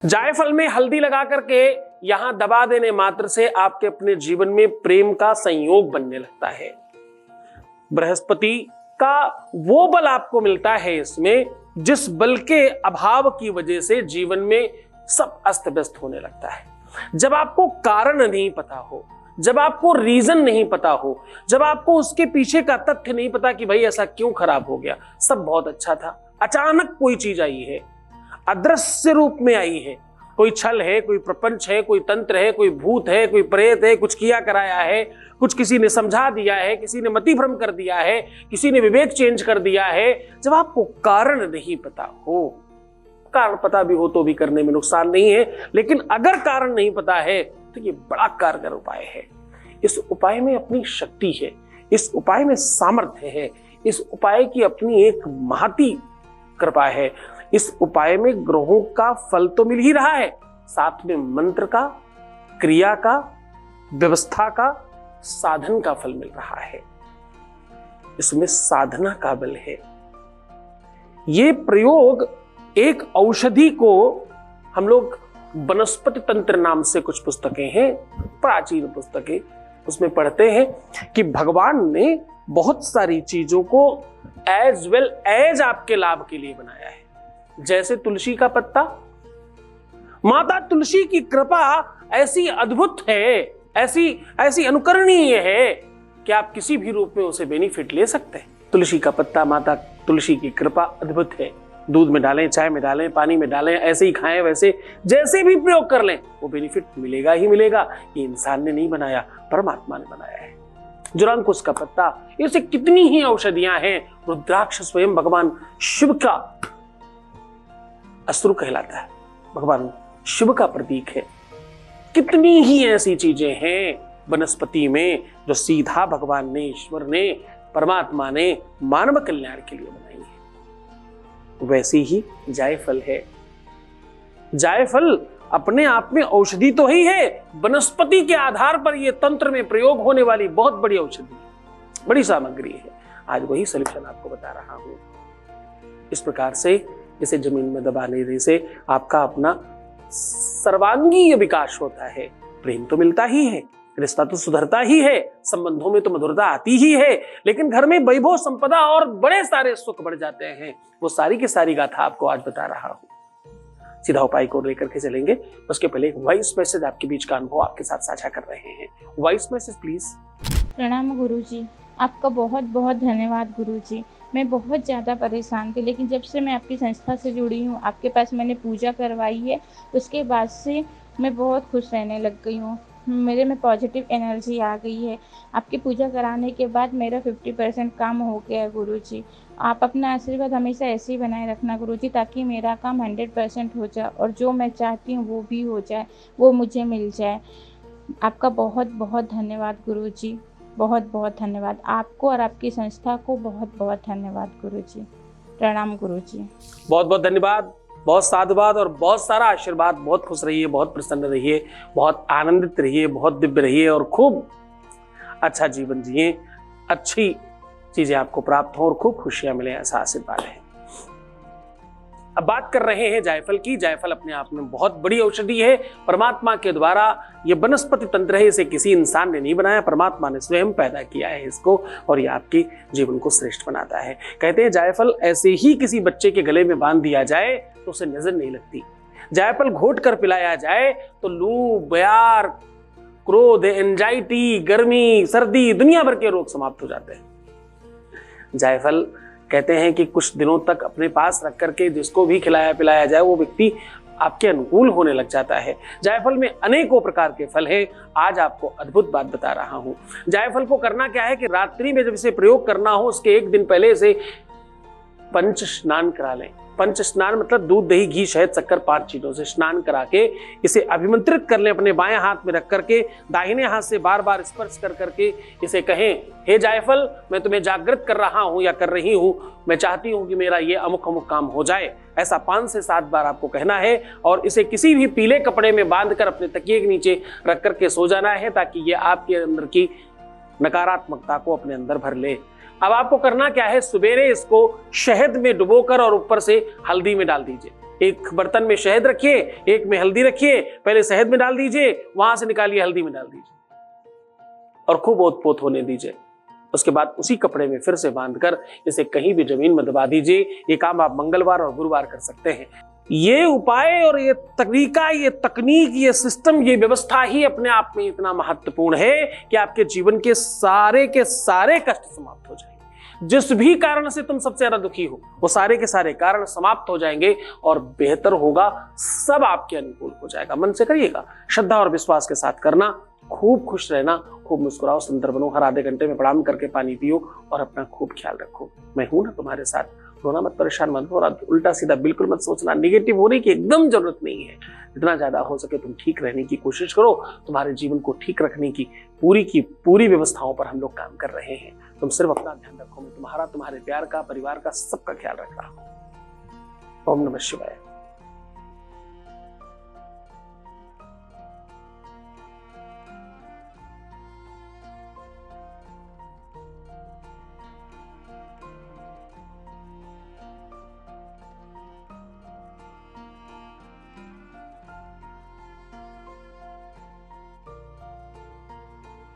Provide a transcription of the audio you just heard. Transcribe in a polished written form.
जायफल में हल्दी लगा करके यहां दबा देने मात्र से आपके अपने जीवन में प्रेम का संयोग बनने लगता है। बृहस्पति का वो बल आपको मिलता है इसमें जिस बल के अभाव की वजह से जीवन में सब अस्त व्यस्त होने लगता है। जब आपको कारण नहीं पता हो, जब आपको रीजन नहीं पता हो, जब आपको उसके पीछे का तथ्य नहीं पता कि भाई ऐसा क्यों खराब हो गया, सब बहुत अच्छा था, अचानक कोई चीज आई है, अदृश्य रूप में आई है, कोई छल है, कोई प्रपंच है, कोई तंत्र है, कोई भूत है, कोई प्रेत है, कुछ किया कराया है, कुछ किसी ने समझा दिया है, किसी ने मति भ्रम कर दिया है, किसी ने विवेक चेंज कर दिया है। जब आपको कारण नहीं पता हो, कारण पता भी हो तो भी करने में नुकसान नहीं है, लेकिन अगर कारण नहीं पता है तो ये बड़ा कारगर उपाय है। इस उपाय में अपनी शक्ति है, इस उपाय में सामर्थ्य है, इस उपाय की अपनी एक महती कृपा है। इस उपाय में ग्रहों का फल तो मिल ही रहा है, साथ में मंत्र का, क्रिया का, व्यवस्था का, साधन का फल मिल रहा है। इसमें साधना का बल है। ये प्रयोग एक औषधि को हम लोग वनस्पति तंत्र नाम से कुछ पुस्तकें हैं, प्राचीन पुस्तकें, उसमें पढ़ते हैं कि भगवान ने बहुत सारी चीजों को एज वेल एज आपके लाभ के लिए बनाया है। जैसे तुलसी का पत्ता, माता तुलसी की कृपा ऐसी अद्भुत है, ऐसी अनुकरणीय है कि आप किसी भी रूप में उसे बेनिफिट ले सकते हैं। तुलसी का पत्ता, माता तुलसी की कृपा अद्भुत है। दूध में डालें, चाय में डालें, पानी में डालें, ऐसे ही खाएं, वैसे जैसे भी प्रयोग कर लें वो बेनिफिट मिलेगा ही मिलेगा। ये इंसान ने नहीं बनाया, परमात्मा ने बनाया है। जुरांकुश का पत्ता, ऐसे कितनी ही औषधियां हैं। रुद्राक्ष स्वयं भगवान शिव का अश्रु कहलाता है, भगवान शिव का प्रतीक है। कितनी ही ऐसी चीजें हैं वनस्पति में जो सीधा भगवान ने, ईश्वर ने, परमात्मा ने मानव कल्याण के लिए बनाई है। वैसी ही जायफल है। जायफल अपने आप में औषधि तो ही है, वनस्पति के आधार पर यह तंत्र में प्रयोग होने वाली बहुत बड़ी औषधि, बड़ी सामग्री है। आज वही सॉल्यूशन आपको बता रहा हूं। इस प्रकार से इसे जमीन में दबा लेने से आपका अपना सर्वांगीय विकास होता है। प्रेम तो मिलता ही है, रिश्ता तो सुधरता ही है, संबंधों में तो मधुरता आती ही है, लेकिन घर में वैभव संपदा और बड़े सारे सुख बढ़ जाते हैं। वो सारी की सारी गाथा आपको आज बता रहा हूं। सीधा उपाय को लेकर के चलेंगे। उसके पहले एक वॉइस मैसेज आपके बीच का अनुभव आपके साथ साझा कर रहे हैं। Voice message please. प्रणाम गुरुजी, आपका बहुत बहुत धन्यवाद गुरुजी। मैं बहुत ज़्यादा परेशान थी, लेकिन जब से मैं आपकी संस्था से जुड़ी हूँ, आपके पास मैंने पूजा करवाई है, उसके बाद से मैं बहुत खुश रहने लग गई हूँ। मेरे में पॉजिटिव एनर्जी आ गई है। आपकी पूजा कराने के बाद मेरा 50% काम हो गया है गुरुजी। आप अपना आशीर्वाद हमेशा ऐसे ही बनाए रखना गुरुजी, ताकि मेरा काम 100% हो जाए और जो मैं चाहती हूँ वो भी हो जाए, वो मुझे मिल जाए। आपका बहुत बहुत धन्यवाद गुरुजी, बहुत बहुत धन्यवाद आपको और आपकी संस्था को। बहुत बहुत धन्यवाद गुरुजी। प्रणाम गुरुजी। बहुत बहुत धन्यवाद, बहुत साधुवाद और बहुत सारा आशीर्वाद। बहुत खुश रहिए, बहुत प्रसन्न रहिए, बहुत आनंदित रहिए, बहुत दिव्य रहिए और खूब अच्छा जीवन जिए, अच्छी चीजें आपको प्राप्त हो और खूब खुशियां मिले, ऐसा आशीर्वाद है। अब बात कर रहे हैं जायफल की। जायफल अपने आप में बहुत बड़ी औषधि है। परमात्मा के द्वारा ये वनस्पति तंत्र है, इसे किसी इंसान ने नहीं बनाया, परमात्मा ने स्वयं पैदा किया है इसको, और ये आपके जीवन को श्रेष्ठ बनाता है। कहते हैं जायफल ऐसे ही किसी बच्चे के गले में बांध दिया जाए तो उसे नजर नहीं लगती। जायफल घोट कर पिलाया जाए तो लू, बयार, क्रोध, एंजाइटी, गर्मी, सर्दी, दुनिया भर के रोग समाप्त हो जाते हैं। जायफल कहते हैं कि कुछ दिनों तक अपने पास रख करके जिसको भी खिलाया पिलाया जाए वो व्यक्ति आपके अनुकूल होने लग जाता है। जायफल में अनेकों प्रकार के फल हैं। आज आपको अद्भुत बात बता रहा हूं। जायफल को करना क्या है कि रात्रि में जब इसे प्रयोग करना हो, उसके एक दिन पहले से पंच स्नान करा लें। पंच स्नान मतलब दूध, दही, घी, शहद, शक्कर, 5 चीजों से स्नान करा के इसे अभिमंत्रित कर लें। अपने बाएं हाथ में रख करके दाहिने हाथ से बार बार स्पर्श कर करके इसे कहें, हे जायफल, मैं तुम्हें जागृत कर रहा हूं या कर रही हूं, मैं चाहती हूं कि मेरा ये अमुक अमुक काम हो जाए। ऐसा 5 से 7 बार आपको कहना है और इसे किसी भी पीले कपड़े में बांधकर अपने तकिए के नीचे रख करके सो जाना है, ताकि ये आपके अंदर की नकारात्मकता को अपने अंदर भर ले। अब आपको करना क्या है, सवेरे इसको शहद में डुबोकर और ऊपर से हल्दी में डाल दीजिए। एक बर्तन में शहद रखिए, एक में हल्दी रखिए, पहले शहद में डाल दीजिए, वहां से निकालिए हल्दी में डाल दीजिए और खूब ओत-पोत होने दीजिए। उसके बाद उसी कपड़े में फिर से बांधकर इसे कहीं भी जमीन में दबा दीजिए। ये काम आप मंगलवार और गुरुवार कर सकते हैं। ये उपाय और ये तरीका, ये तकनीक, ये सिस्टम, ये व्यवस्था ही अपने आप में इतना महत्वपूर्ण है कि आपके जीवन के सारे कष्ट समाप्त हो जाएंगे। जिस भी कारण से तुम सबसे ज्यादा दुखी हो, वो सारे के सारे कारण समाप्त हो जाएंगे और बेहतर होगा, सब आपके अनुकूल हो जाएगा। मन से करिएगा, श्रद्धा और विश्वास के साथ करना। खूब खुश रहना, खूब मुस्कुराओ, सुंदर बनो, हर आधे घंटे में प्रणाम करके पानी पियो और अपना खूब ख्याल रखो। मैं हूं ना तुम्हारे साथ, रोना मत, परेशान मत हो और उल्टा सीधा बिल्कुल मत सोचना। नेगेटिव होने की एकदम जरूरत नहीं है। जितना ज्यादा हो सके तुम ठीक रहने की कोशिश करो। तुम्हारे जीवन को ठीक रखने की पूरी व्यवस्थाओं पर हम लोग काम कर रहे हैं। तुम सिर्फ अपना ध्यान रखो। मैं तुम्हारे प्यार का, परिवार का, सबका ख्याल रख रहा हूं। ओम नमः शिवाय।